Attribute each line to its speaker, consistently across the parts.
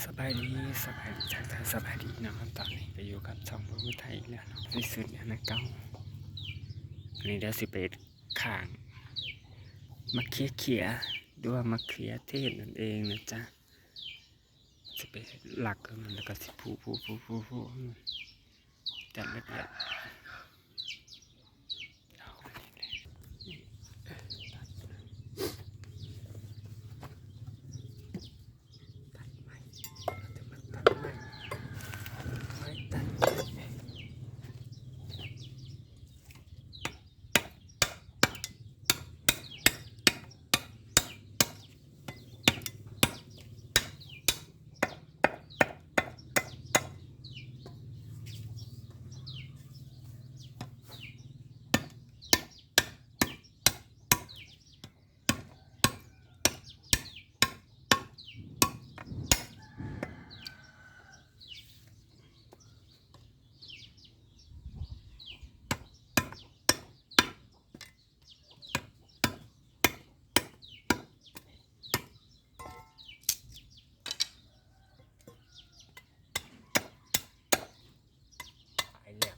Speaker 1: สบายดีสบายดีจากทางสบายดีนะครับตอนนี้ก็อยู่กับช่องพระพุทธไทยอีกแล้วเนาะที่สุดเนี่ยนะเก้าอันนี้เดี๋ยวสิไปข้างมะเขียด้วยมะเขือเทศนั่นเองนะจ๊ะสิไปหลักมันแล้วก็สิผูจัดละเอียดเอาอันนี้เลยตัดไม้เราจะมาตัดไม้ตัดไม้ ไปแล้ว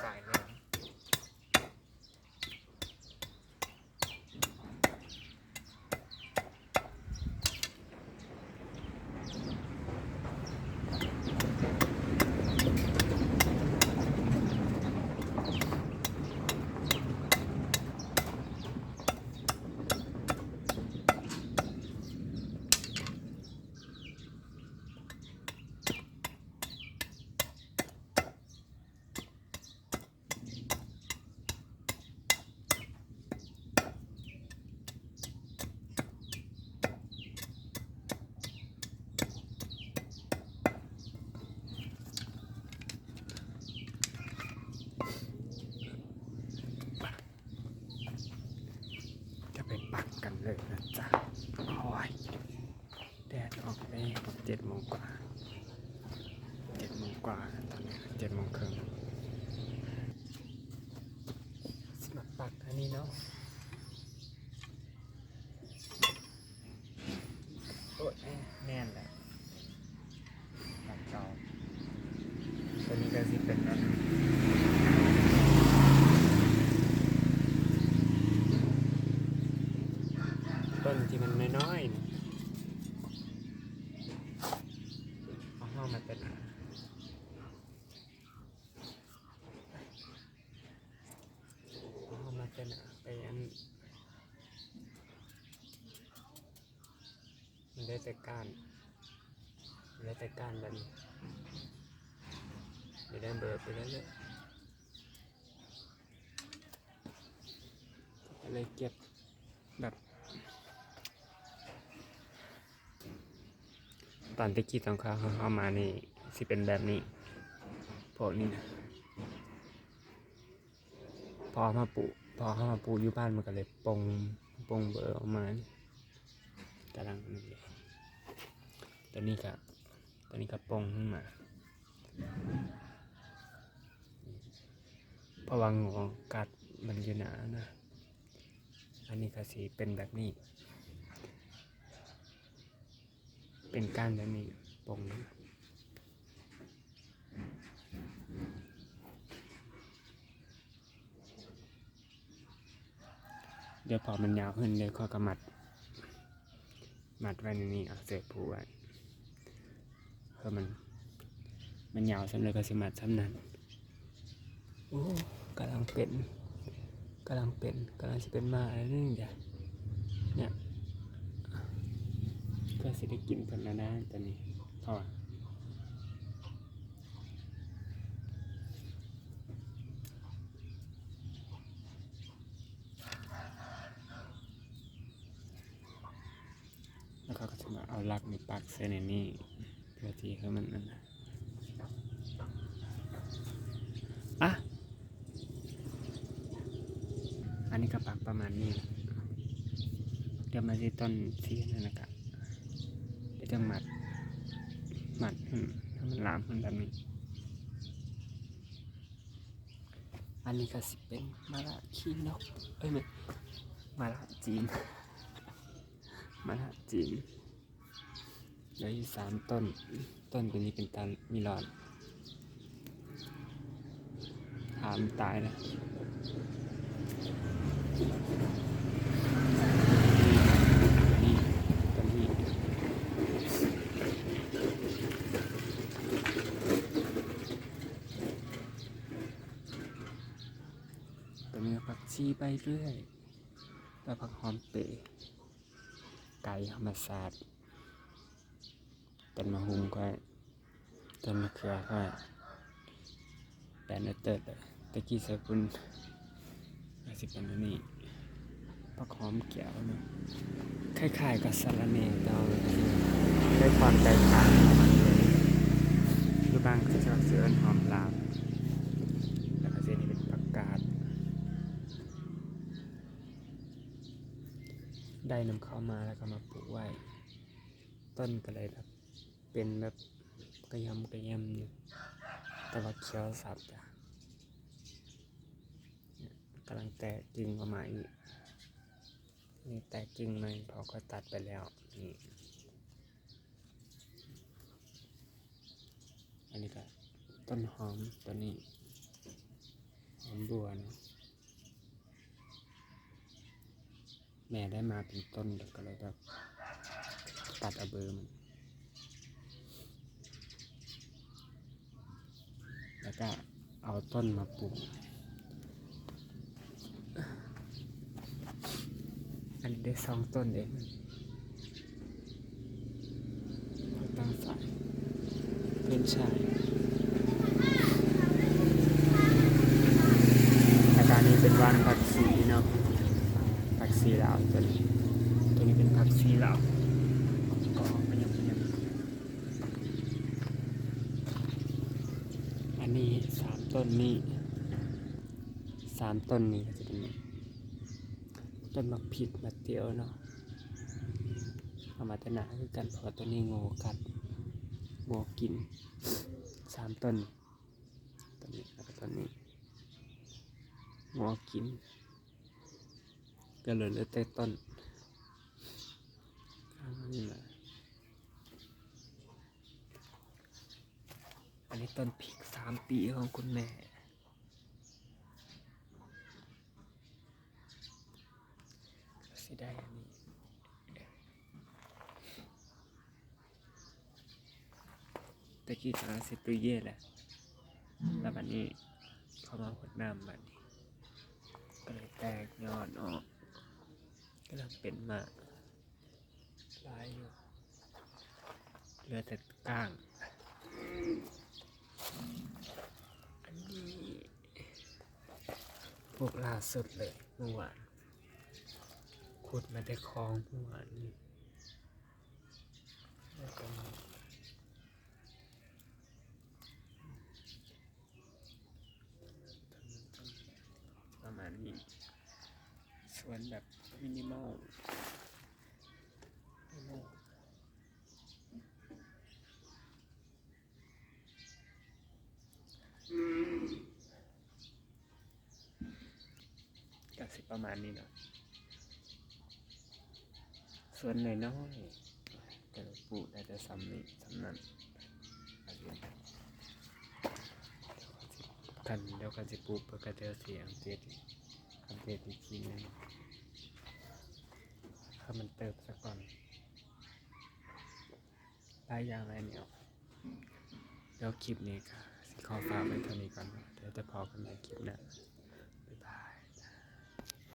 Speaker 1: ไปแล้วจะไปปักกันเลยนะจ๊ะโอ้ยแดดออกแล้ว7 โมงกว่า7 โมงกว่าตอนนี้7 โมงครึ่งสมัครปักอันนี้เนาะโอ้ยแน่นแหละปักเก่าตัวนี้ก็สิเป็นอันต้นที่มันน้อยๆนี่เอาเข้ามาเป็นไปอันมันได้แต่ก้านแบบนี้ไปได้เบิดไปแล้วเลยอะไรเก็บแบบตอนตะกี้ตอนเข้ามานี่สิเป็นแบบนี้พวกนี้นะพอเข้ามาปลูกอยู่บ้านมันก็เลยปงเบอร์ออกมานี่กำลังนี่เลยตอนนี้ก็ปงขึ้นมาเพราะว่างูกัดมันอยู่หนานะอันนี้ก็สีเป็นแบบนี้เป็นก้านแบบนี้ปงเดี๋ยวพอมันยาวขึ้นเลยก็กระมัดไว้ในนี้เอาเสือผูกไว้เพื่อมันยาวสำเลยก็สิมัดซ้ำนั้นโอ้กำลังจะเป็นมาอะไรนี่เดี๋ยวเนี่ยก็สิได้กินผลแล้วนะตอนนี้พอแล้วก็จะมาเอาลักในปักเส้นนี้เพื่อที่ให้มันนั่นนะอ่ะอันนี้ก็ปักประมาณนี้เดี๋ยวมาที่ต้นที่นั่นนะครับเดี๋ยวจะมัดให้มันหลามขึ้นแบบนี้อัน นนี้ก็สิเป็นมะระขี้นกไม่มะระจีนมะระจีนเหลืออยู่3 ต้นตัวนี้เป็นตามีหลอดหามตายนะนี่ตัวนี้ผักชีใบเรื่อยแล้วผักหอมเปรย์ไก่ธรรมศาสตร์ต้นมะฮุงก็ต้นมะเขือก็แปนเติร์ดตะกี้ใส่ปุ่นสิเป็นอันนี้ผักหอมเกี่ยวนะคล้ายๆกับสะระแหน่แต่ได้ความแตกต่างคือบางก็จะเสือหอมลาวแล้วก็เส้นนี้เป็นผักกาดได้นำเข้ามาแล้วก็มาปลูกไว้ต้นก็เลยแบบเป็นแบบกระยำอยู่แต่ว่าเขียวสับจ้ะกำลังแตกกิ่งออกมาอีกนี่แตกกิ่งใหม่พอก็ตัดไปแล้วนี่อันนี้ก็ต้นหอมตัวนี้หอมบัวนะแม่ได้มาเป็นต้นแล้วก็เลยแบบตัดเอาเบอร์มันแล้วก็เอาต้นมาปลูกอันนี้ได้2 ต้นเองตั้งสายเป็นชายอาการนี้เป็นวานผักชีเนาะผักชีลาวตัวนี้เป็นผักชีลาวก็ยังอันนี้3 ต้นนี้3 ต้นนี้ก็จะเป็นต้นมะพริกมะเตียวเนาะเอามาตนาคือกันเพราะตัวนี้งูกัดงูกิน3 ต้นตัวนี้แล้วก็ต้นนี้งูกินก็เหลือแต่ต้นอันนี้ต้นพริก3 ปีของคุณแม่สิได้อันนี้ตะกี้กำลังเสร็จตู้เย็นแหละแล้ววันนี้เขามาหดน้ำวันนี้ก็เลยแตกยอดออกก็เลยเป็นมาลายอยู่เหลือแต่ก้างอันนี้พวกล่าสุดเลยเมื่อวานขุดมาได้คลองเมื่อวานนี้แล้วก็ประมาณนี้สวนแบบมินิมอลก็สิประมาณนี้เนาะส่วนน้อยๆแต่ปลูกได้แต่ซ้ำนี้ซ้ำนั้นกันเดี๋ยวกันสิปลูกเพื่อกระเทียมเสียงเตียดอีกทีนึงถ้ามันเติบซะก่อนได้ยางอะไรเนี่ยเดี๋ยวคลิปนี้ค่ะสิขอฝากไว้เท่านี้ก่อนเดี๋ยวจะพอกันในคลิปหน้า